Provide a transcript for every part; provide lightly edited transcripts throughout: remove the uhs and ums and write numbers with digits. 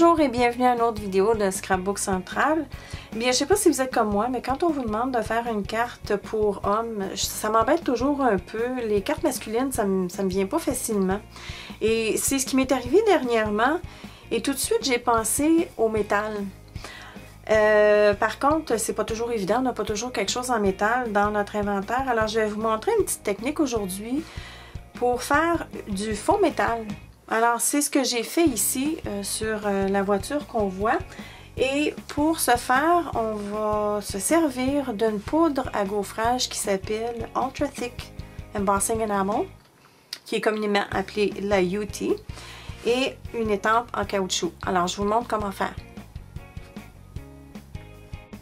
Bonjour et bienvenue à une autre vidéo de Scrapbook Central. Bien, je ne sais pas si vous êtes comme moi, mais quand on vous demande de faire une carte pour homme, ça m'embête toujours un peu. Les cartes masculines, ça me vient pas facilement. Et c'est ce qui m'est arrivé dernièrement. Et tout de suite, j'ai pensé au métal. Par contre, c'est pas toujours évident, on n'a pas toujours quelque chose en métal dans notre inventaire. Alors, je vais vous montrer une petite technique aujourd'hui pour faire du faux métal. Alors, c'est ce que j'ai fait ici sur la voiture qu'on voit. Et pour ce faire, on va se servir d'une poudre à gaufrage qui s'appelle Ultra Thick Embossing Enamel, qui est communément appelée la UT, et une étampe en caoutchouc. Alors, je vous montre comment faire.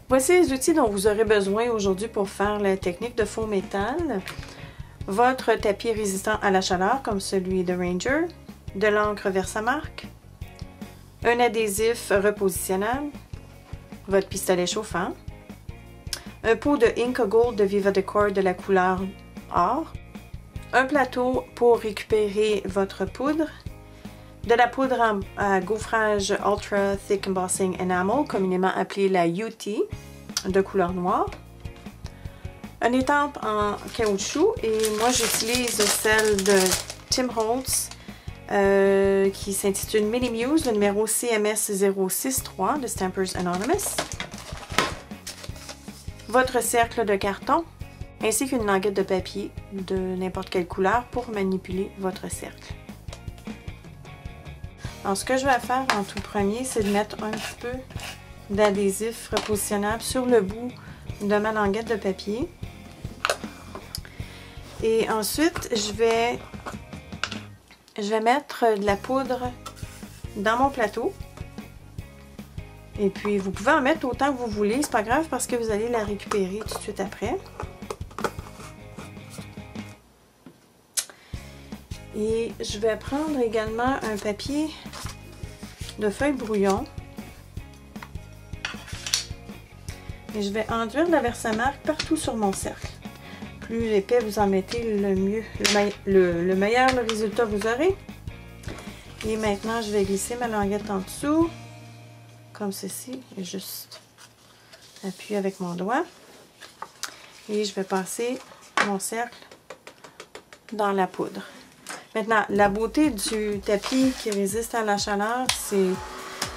Voici les outils dont vous aurez besoin aujourd'hui pour faire la technique de faux métal. Votre tapis résistant à la chaleur, comme celui de Ranger, de l'encre Versamark, un adhésif repositionnable, votre pistolet chauffant, un pot de Ink Gold de Viva Decor de la couleur or, un plateau pour récupérer votre poudre, de la poudre à gaufrage Ultra Thick Embossing Enamel, communément appelée la UT, de couleur noire, une étampe en caoutchouc, et moi j'utilise celle de Tim Holtz qui s'intitule Mini Muse, le numéro CMS 063 de Stampers Anonymous, votre cercle de carton, ainsi qu'une languette de papier de n'importe quelle couleur pour manipuler votre cercle. Alors, ce que je vais faire en tout premier, c'est de mettre un petit peu d'adhésif repositionnable sur le bout de ma languette de papier. Et ensuite, je vais mettre de la poudre dans mon plateau. Et puis, vous pouvez en mettre autant que vous voulez. C'est pas grave parce que vous allez la récupérer tout de suite après. Et je vais prendre également un papier de feuille brouillon. Et je vais enduire de la Versamark partout sur mon cercle. Plus épais vous en mettez, le mieux, le meilleur le résultat vous aurez. Et maintenant, je vais glisser ma languette en dessous, comme ceci, et juste appuyer avec mon doigt. Et je vais passer mon cercle dans la poudre. Maintenant, la beauté du tapis qui résiste à la chaleur, c'est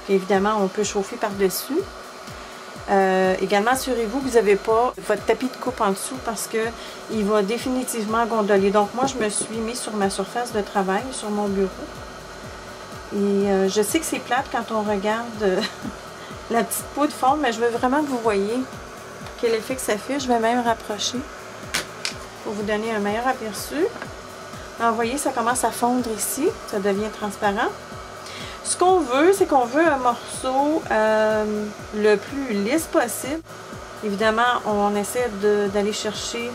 qu'évidemment, on peut chauffer par-dessus. Également, assurez-vous que vous n'avez pas votre tapis de coupe en dessous parce qu'il va définitivement gondoler. Donc, moi, je me suis mis sur ma surface de travail, sur mon bureau. Et je sais que c'est plate quand on regarde la petite poudre fondre, mais je veux vraiment que vous voyez quel effet que ça fait. Je vais même rapprocher pour vous donner un meilleur aperçu. Alors, vous voyez, ça commence à fondre ici. Ça devient transparent. Ce qu'on veut, c'est qu'on veut un morceau le plus lisse possible. Évidemment, on essaie d'aller chercher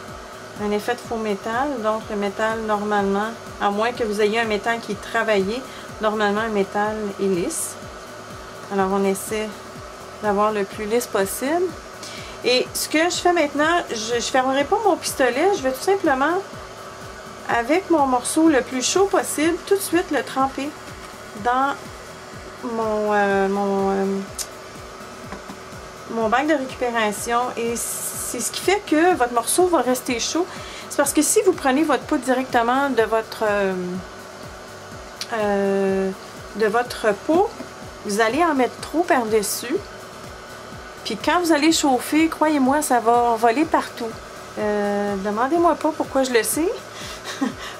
un effet de faux métal. Donc, le métal, normalement, à moins que vous ayez un métal qui est travaillé, normalement, un métal est lisse. Alors, on essaie d'avoir le plus lisse possible. Et ce que je fais maintenant, je ne fermerai pas mon pistolet. Je vais tout simplement, avec mon morceau le plus chaud possible, tout de suite le tremper dans mon bac de récupération. Et c'est ce qui fait que votre morceau va rester chaud. C'est parce que si vous prenez votre poudre directement de votre pot, vous allez en mettre trop par-dessus. Puis quand vous allez chauffer, croyez-moi, ça va voler partout. Demandez-moi pas pourquoi je le sais.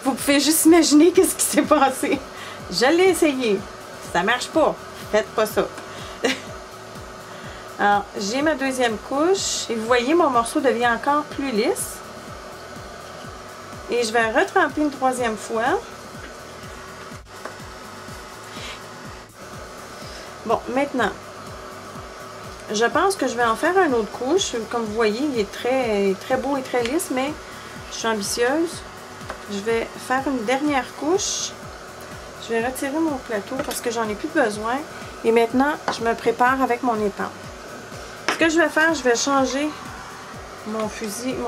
Vous pouvez juste imaginer qu'est-ce qui s'est passé. Je l'ai essayé. Ça marche pas. Faites pas ça. Alors, j'ai ma deuxième couche. Et vous voyez, mon morceau devient encore plus lisse. Et je vais retremper une troisième fois. Bon, maintenant, je pense que je vais en faire une autre couche. Comme vous voyez, il est très beau et très lisse, mais je suis ambitieuse. Je vais faire une dernière couche. Je vais retirer mon plateau parce que j'en ai plus besoin. Et maintenant, je me prépare avec mon étampe. Ce que je vais faire, je vais changer mon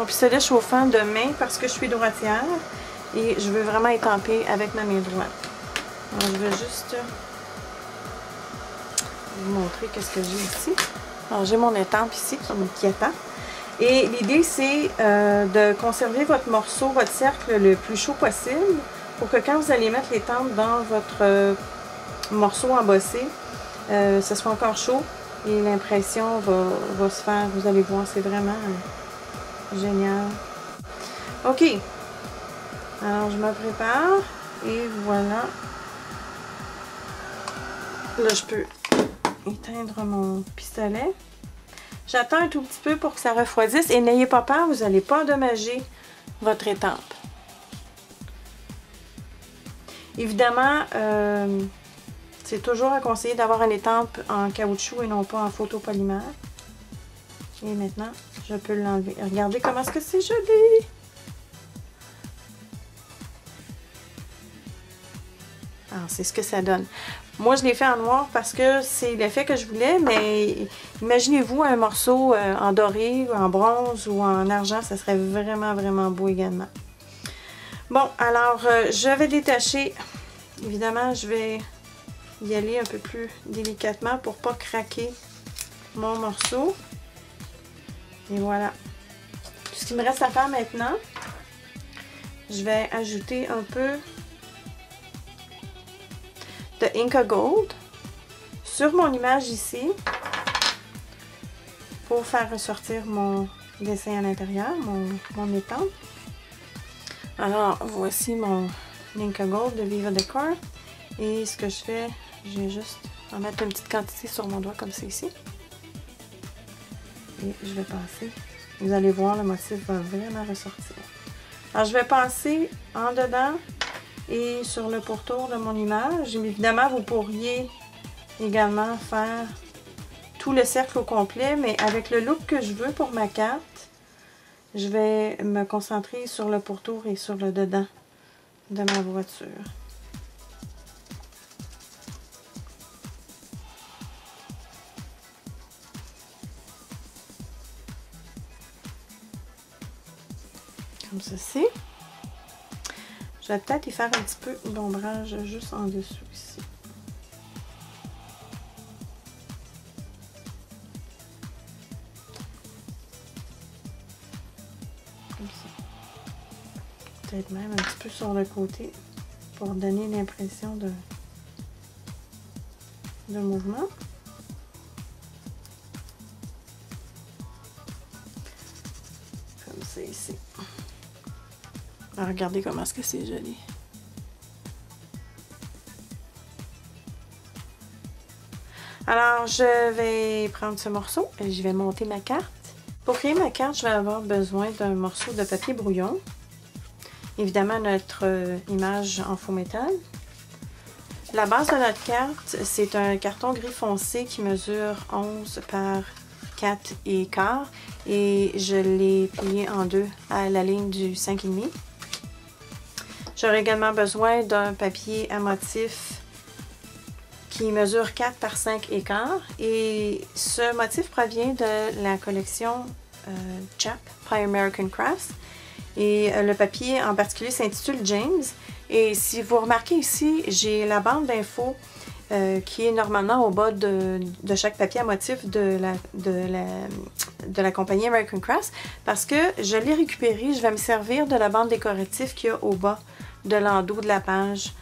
pistolet chauffant de main parce que je suis droitière. Et je veux vraiment étamper avec ma main droite. Alors, je vais juste vous montrer qu'est-ce que j'ai ici. Alors, j'ai mon étampe ici, qui attend. Et l'idée, c'est de conserver votre morceau, votre cercle le plus chaud possible pour que quand vous allez mettre l'étampe dans votre morceau embossé, ce soit encore chaud et l'impression va se faire. Vous allez voir, c'est vraiment génial. OK. Alors, je me prépare et voilà. Là, je peux éteindre mon pistolet. J'attends un tout petit peu pour que ça refroidisse et n'ayez pas peur, vous n'allez pas endommager votre étampe. Évidemment, c'est toujours à conseiller d'avoir une étampe en caoutchouc et non pas en photopolymère. Et maintenant, je peux l'enlever. Regardez comment est-ce que c'est joli! Alors, c'est ce que ça donne. Moi, je l'ai fait en noir parce que c'est l'effet que je voulais, mais imaginez-vous un morceau en doré, en bronze ou en argent, ça serait vraiment, vraiment beau également. Bon, alors, je vais détacher. Évidemment, je vais y aller un peu plus délicatement pour ne pas craquer mon morceau. Et voilà. Tout ce qu'il me reste à faire maintenant, je vais ajouter un peu de Inca Gold sur mon image ici pour faire ressortir mon dessin à l'intérieur, mon étampe. Alors, voici mon Inca Gold de Viva Décor. Et ce que je fais, j'ai juste en mettre une petite quantité sur mon doigt comme c'est ici. Et je vais passer. Vous allez voir, le motif va vraiment ressortir. Alors, je vais passer en dedans et sur le pourtour de mon image. Évidemment, vous pourriez également faire tout le cercle au complet, mais avec le look que je veux pour ma carte, je vais me concentrer sur le pourtour et sur le dedans de ma voiture. Comme ceci. Je vais peut-être y faire un petit peu d'ombrage juste en dessous ici. Comme ça. Peut-être même un petit peu sur le côté pour donner l'impression de mouvement. Comme ça ici. Alors, regardez comment est-ce que c'est joli. Alors, je vais prendre ce morceau et je vais monter ma carte. Pour créer ma carte, je vais avoir besoin d'un morceau de papier brouillon. Évidemment, notre image en faux métal. La base de notre carte, c'est un carton gris foncé qui mesure 11 par 4 et quart. Et je l'ai plié en deux à la ligne du 5,5. J'aurai également besoin d'un papier à motif qui mesure 4 par 5 et quart. Et ce motif provient de la collection CHAP, Pie American Crafts. Et le papier en particulier s'intitule James. Et si vous remarquez ici, j'ai la bande d'infos qui est normalement au bas de chaque papier à motif de la compagnie American Crafts. Parce que je l'ai récupéré, je vais me servir de la bande décorative qu'il y a au bas de l'endos de la page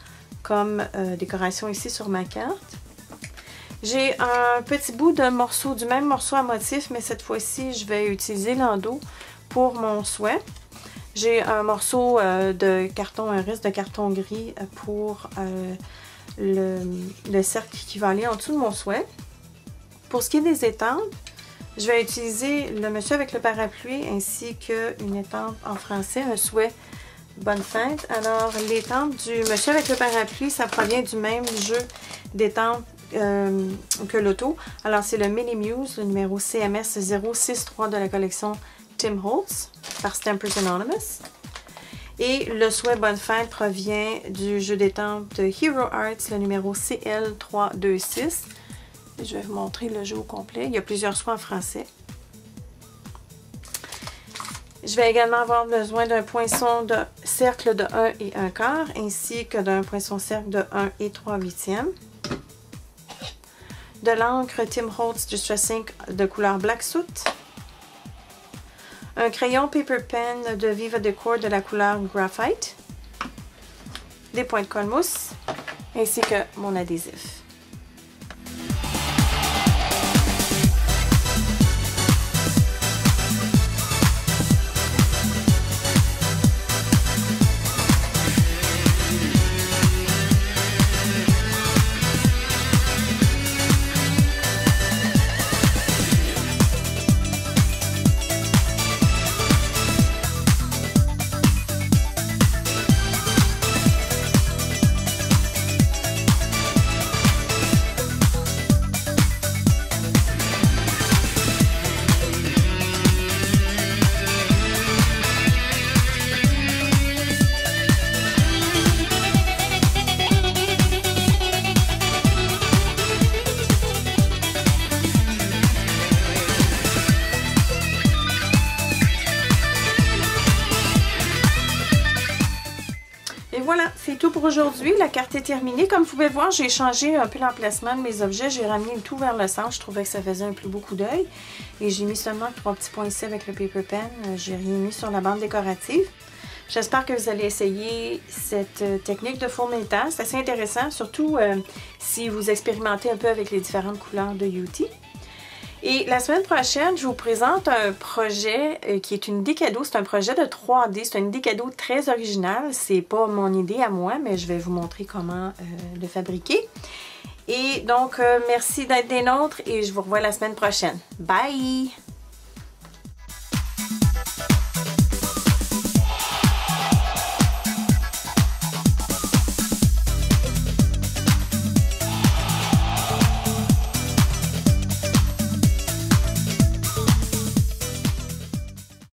comme décoration ici sur ma carte. J'ai un petit bout de morceau, du même morceau à motif, mais cette fois-ci, je vais utiliser l'endos pour mon souhait. J'ai un morceau de carton, un reste de carton gris pour le cercle qui va aller en dessous de mon souhait. Pour ce qui est des étampes, je vais utiliser le monsieur avec le parapluie ainsi qu'une étampe en français, un souhait bonne fête. Alors, l'étampe du monsieur avec le parapluie, ça provient du même jeu d'étampes que l'auto. Alors, c'est le Mini Muse, le numéro CMS 063 de la collection Tim Holtz par Stampers Anonymous. Et le souhait bonne fête provient du jeu d'étampes de Hero Arts, le numéro CL326. Je vais vous montrer le jeu au complet. Il y a plusieurs souhaits en français. Je vais également avoir besoin d'un poinçon de cercle de 1 et 1 quart, ainsi que d'un poinçon cercle de 1 et 3/8. de l'encre Tim Holtz Distressing de couleur Black Soot. Un crayon Paper Pen de Viva Decor de la couleur Graphite. Des points de colle mousse, ainsi que mon adhésif. Voilà, c'est tout pour aujourd'hui. La carte est terminée. Comme vous pouvez voir, j'ai changé un peu l'emplacement de mes objets. J'ai ramené le tout vers le centre. Je trouvais que ça faisait un plus beau coup d'œil. Et j'ai mis seulement 3 petits points ici avec le paper pen. J'ai rien mis sur la bande décorative. J'espère que vous allez essayer cette technique de four métal. C'est assez intéressant, surtout si vous expérimentez un peu avec les différentes couleurs de UT. Et la semaine prochaine, je vous présente un projet qui est une idée cadeau. C'est un projet de 3D. C'est une idée cadeau très originale. C'est pas mon idée à moi, mais je vais vous montrer comment le fabriquer. Et donc, merci d'être des nôtres et je vous revois la semaine prochaine. Bye!